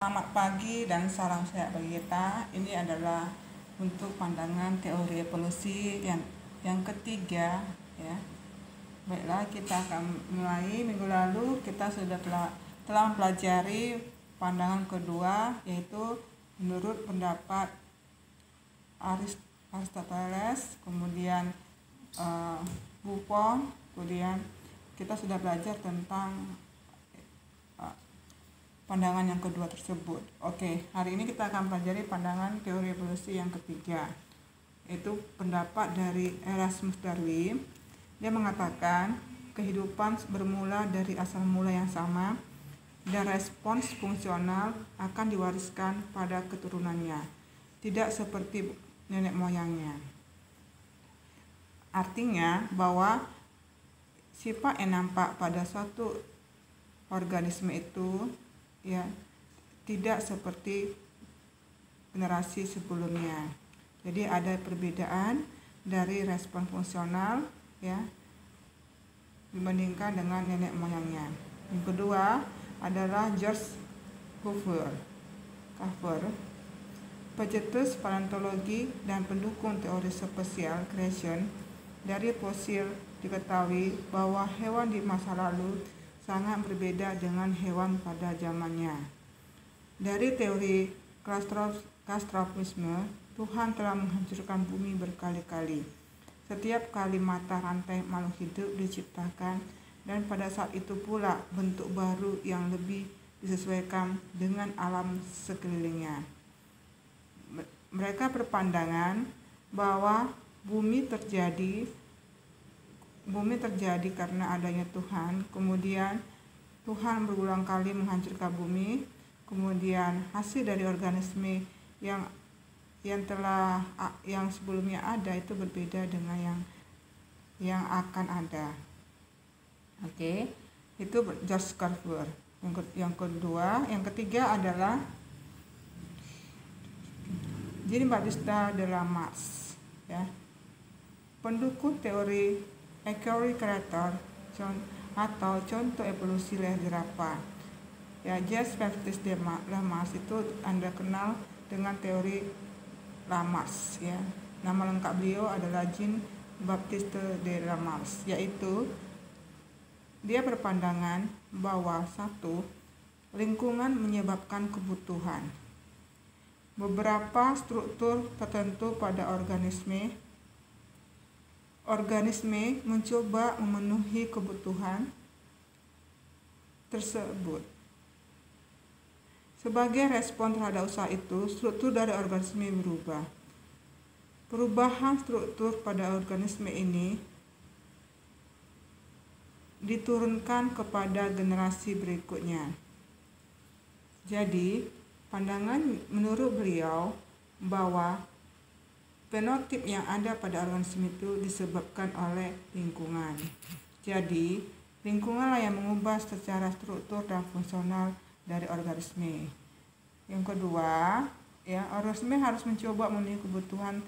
Selamat pagi dan salam sehat bagi kita. Ini adalah untuk pandangan teori evolusi yang ketiga, ya. Baiklah, kita akan mulai. Minggu lalu kita sudah telah mempelajari pandangan kedua, yaitu menurut pendapat Aristoteles, kemudian Buffon, kemudian kita sudah belajar tentang pandangan yang kedua tersebut. Oke, hari ini kita akan pelajari pandangan teori evolusi yang ketiga, yaitu pendapat dari Erasmus Darwin. Dia mengatakan kehidupan bermula dari asal mula yang sama dan respons fungsional akan diwariskan pada keturunannya, tidak seperti nenek moyangnya. Artinya bahwa sifat yang nampak pada suatu organisme itu tidak seperti generasi sebelumnya. Jadi ada perbedaan dari respon fungsional dibandingkan dengan nenek moyangnya. Yang kedua adalah George Cuvier, pencetus paleontologi dan pendukung teori spesial creation. Dari fosil diketahui bahwa hewan di masa lalu sangat berbeda dengan hewan pada zamannya. Dari teori katastrofisme, Tuhan telah menghancurkan bumi berkali-kali. Setiap kali mata rantai makhluk hidup diciptakan, dan pada saat itu pula bentuk baru yang lebih disesuaikan dengan alam sekelilingnya. Mereka berpandangan bahwa bumi terjadi karena adanya Tuhan, kemudian Tuhan berulang kali menghancurkan bumi, kemudian hasil dari organisme yang sebelumnya ada itu berbeda dengan yang akan ada. Oke, itu George Cuvier. Yang ketiga adalah Jean-Baptiste de Lamarck, pendukung teori Eukaryote atau contoh evolusi leher jerapah. Jean-Baptiste de Lamarck itu Anda kenal dengan teori Lamarck, Nama lengkap beliau adalah Jean-Baptiste de Lamarck, yaitu dia berpandangan bahwa satu, lingkungan menyebabkan kebutuhan. Beberapa struktur tertentu pada organisme mencoba memenuhi kebutuhan tersebut. Sebagai respon terhadap usaha itu, struktur dari organisme berubah. Perubahan struktur pada organisme ini diturunkan kepada generasi berikutnya. Jadi, pandangan menurut beliau bahwa fenotip yang ada pada organisme itu disebabkan oleh lingkungan. Jadi, lingkunganlah yang mengubah secara struktur dan fungsional dari organisme. Yang kedua, organisme harus mencoba memenuhi kebutuhan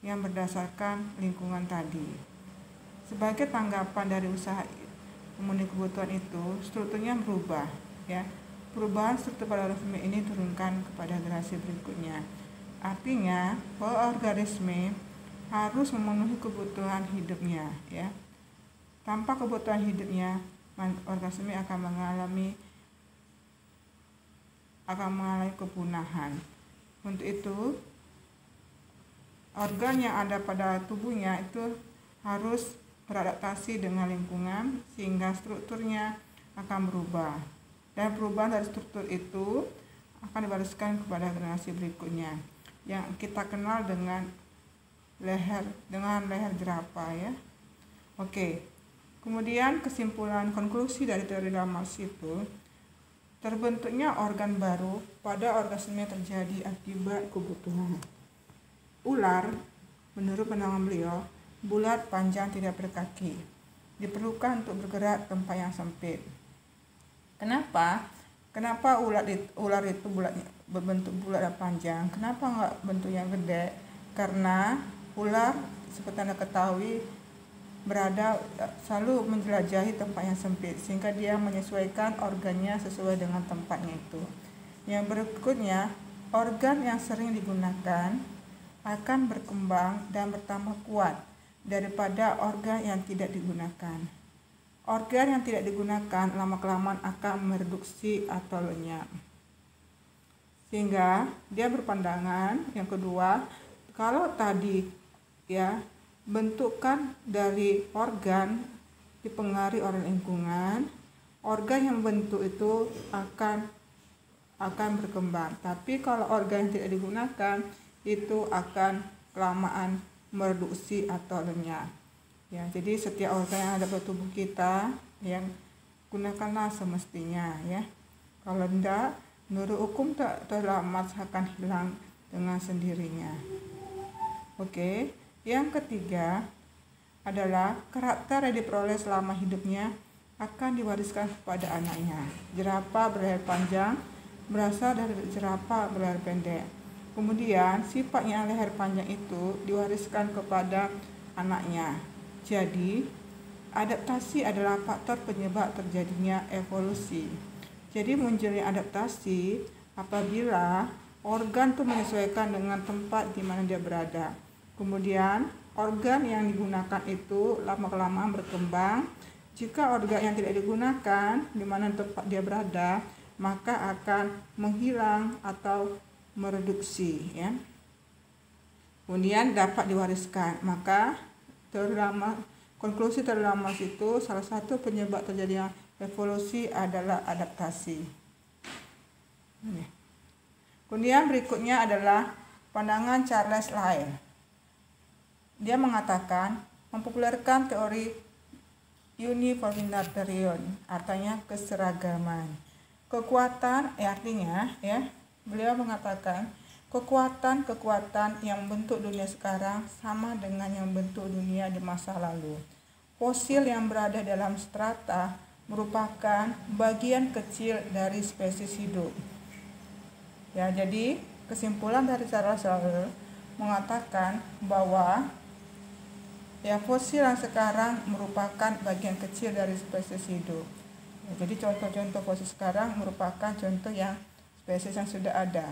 yang berdasarkan lingkungan tadi. Sebagai tanggapan dari usaha memenuhi kebutuhan itu, strukturnya berubah. Perubahan struktur pada organisme ini turunkan kepada generasi berikutnya. Artinya bahwa organisme harus memenuhi kebutuhan hidupnya. Tanpa kebutuhan hidupnya, organisme akan mengalami kepunahan. Untuk itu, organ yang ada pada tubuhnya itu harus beradaptasi dengan lingkungan sehingga strukturnya akan berubah. Dan perubahan dari struktur itu akan diwariskan kepada generasi berikutnya, yang kita kenal dengan leher jerapah, Oke. Kemudian konklusi dari teori Lamarck itu, terbentuknya organ baru pada organisme terjadi akibat kebutuhan. Ular, menurut pandangan beliau, bulat, panjang, tidak berkaki. Diperlukan untuk bergerak tempat yang sempit. Kenapa ular itu berbentuk bulat dan panjang? Kenapa enggak bentuknya gede? Karena ular, seperti Anda ketahui, selalu menjelajahi tempat yang sempit, sehingga dia menyesuaikan organnya sesuai dengan tempatnya itu. Yang berikutnya, organ yang sering digunakan akan berkembang dan bertambah kuat daripada organ yang tidak digunakan. Organ yang tidak digunakan lama-kelamaan akan mereduksi atau lenyap. Sehingga dia berpandangan yang kedua, kalau tadi ya bentukan dari organ dipengaruhi oleh lingkungan, organ yang bentuk itu akan berkembang. Tapi kalau organ yang tidak digunakan itu akan kelamaan mereduksi atau lenyap. Ya, jadi setiap organ yang ada pada tubuh kita yang gunakanlah semestinya ya. Kalau tidak, menurut hukum terlambat akan hilang dengan sendirinya. Oke, yang ketiga adalah karakter yang diperoleh selama hidupnya akan diwariskan kepada anaknya. Jerapah berleher panjang berasal dari jerapah berleher pendek. Kemudian sifatnya leher panjang itu diwariskan kepada anaknya. Jadi adaptasi adalah faktor penyebab terjadinya evolusi. Jadi munculnya adaptasi apabila organ itu menyesuaikan dengan tempat di mana dia berada. Kemudian organ yang digunakan itu lama-kelamaan berkembang. Jika organ yang tidak digunakan di mana tempat dia berada, maka akan menghilang atau mereduksi ya. Kemudian dapat diwariskan. Maka konklusi terlama itu salah satu penyebab terjadinya evolusi adalah adaptasi. Kemudian berikutnya adalah pandangan Charles Lyell. Dia mengatakan mempopulerkan teori uniformitarian, artinya keseragaman. Kekuatan artinya ya, beliau mengatakan kekuatan yang membentuk dunia sekarang sama dengan yang membentuk dunia di masa lalu. Fosil yang berada dalam strata merupakan bagian kecil dari spesies hidup. Ya, jadi kesimpulan dari Charles Lyell mengatakan bahwa ya fosil yang sekarang merupakan bagian kecil dari spesies hidup. Ya, jadi contoh-contoh fosil sekarang merupakan contoh yang spesies yang sudah ada.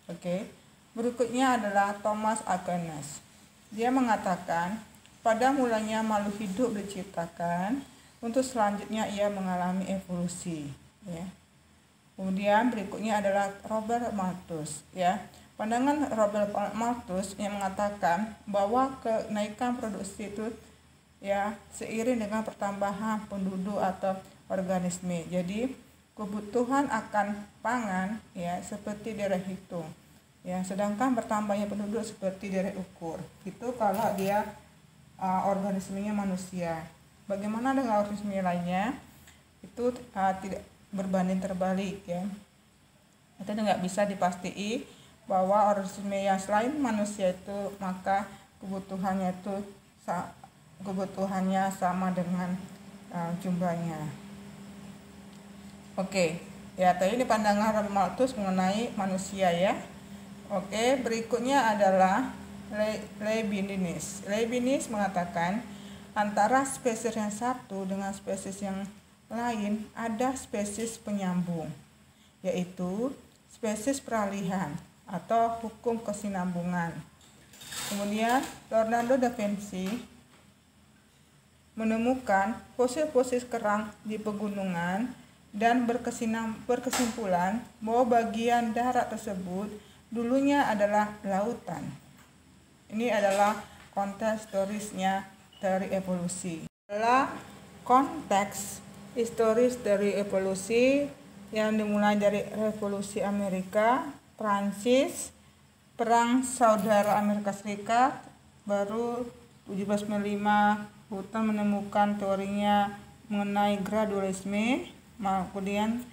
Oke. Berikutnya adalah Thomas Aquinas. Dia mengatakan pada mulanya makhluk hidup diciptakan, untuk selanjutnya ia mengalami evolusi. Ya. Kemudian berikutnya adalah Robert Malthus. Ya. Pandangan Robert Malthus yang mengatakan bahwa kenaikan produksi itu ya seiring dengan pertambahan penduduk atau organisme. Jadi kebutuhan akan pangan ya seperti dihitung. Ya, sedangkan bertambahnya penduduk seperti direct ukur. Itu kalau dia organismenya manusia. Bagaimana dengan organisme lainnya? Itu tidak berbanding terbalik ya. Itu nggak bisa dipastiin bahwa organisme yang selain manusia itu maka kebutuhannya sama dengan jumlahnya. Oke, ya tadi ini pandangan Robert Malthus mengenai manusia ya. Oke, berikutnya adalah Leibniz. Leibniz mengatakan antara spesies yang satu dengan spesies yang lain ada spesies penyambung, yaitu spesies peralihan atau hukum kesinambungan. Kemudian Leonardo da Vinci menemukan fosil-fosil kerang di pegunungan dan berkesimpulan bahwa bagian darat tersebut dulunya adalah lautan. Ini adalah konteks historisnya dari evolusi. Adalah konteks historis dari evolusi yang dimulai dari revolusi Amerika, Prancis, perang Saudara Amerika Serikat, baru 1795 Hutton menemukan teorinya mengenai gradualisme, kemudian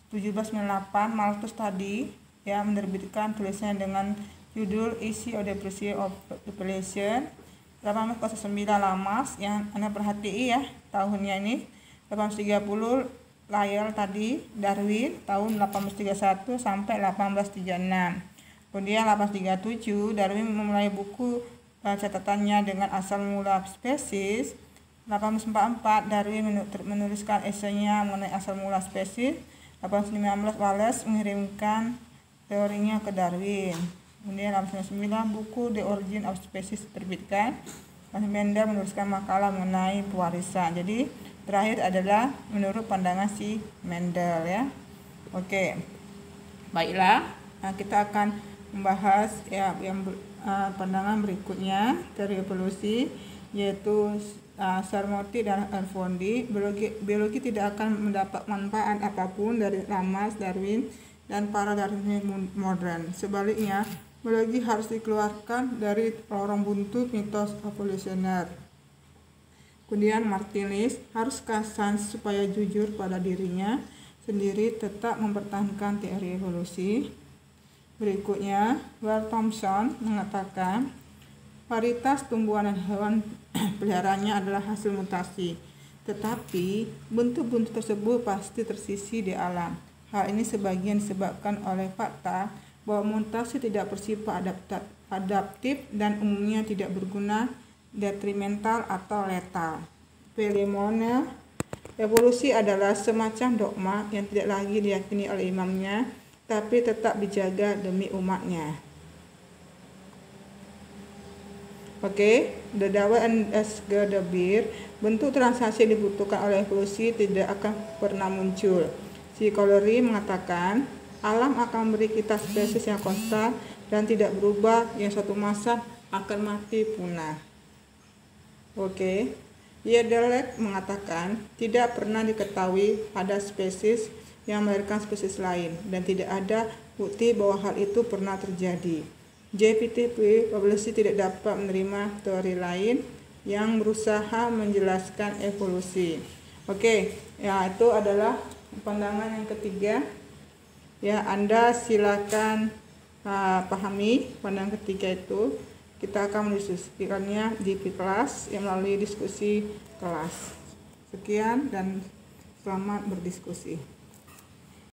1798 Malthus tadi ya menerbitkan tulisannya dengan judul Issue of the Principle of Population. 1809 Lamas yang Anda perhatiin ya tahunnya ini. 1830 Lyell tadi, Darwin tahun 1831 sampai 1836. Kemudian 1837 Darwin memulai buku catatannya dengan asal mula spesies. 1844 Darwin menuliskan esainya mengenai asal mula spesies. 1819 Wallace mengirimkan teorinya ke Darwin. Kemudian 1899 buku The Origin of Species terbitkan. Mendel menuliskan makalah mengenai pewarisan. Jadi terakhir adalah menurut pandangan si Mendel ya. Oke. Baiklah, kita akan membahas pandangan berikutnya dari evolusi, yaitu Sarmoti dan Alfondi. Biologi tidak akan mendapat manfaat apapun dari Lamarck, Darwin, dan para Darwinian modern. Sebaliknya, biologi harus dikeluarkan dari lorong buntu mitos evolusioner. Kemudian Martinez, haruskah sains supaya jujur pada dirinya sendiri tetap mempertahankan teori evolusi? Berikutnya, Walt Thompson mengatakan varietas tumbuhan dan hewan peliharaannya adalah hasil mutasi, tetapi bentuk-bentuk tersebut pasti tersisih di alam. Hal ini sebagian disebabkan oleh fakta bahwa mutasi tidak bersifat adaptif dan umumnya tidak berguna, detrimental atau letal. Fillmore, evolusi adalah semacam dogma yang tidak lagi diyakini oleh imamnya, tapi tetap dijaga demi umatnya. Oke, The Darwin and Asger de Beer, bentuk transaksi dibutuhkan oleh evolusi tidak akan pernah muncul. Psikologi mengatakan alam akan memberi kita spesies yang konstan dan tidak berubah, yang suatu masa akan mati punah. Oke, Yedelek mengatakan tidak pernah diketahui ada spesies yang melahirkan spesies lain dan tidak ada bukti bahwa hal itu pernah terjadi. JPTP, evolusi tidak dapat menerima teori lain yang berusaha menjelaskan evolusi. Oke, ya itu adalah pandangan yang ketiga. Ya, Anda silakan pahami pandangan ketiga itu. Kita akan mendiskusikannya di kelas melalui diskusi kelas. Sekian dan selamat berdiskusi.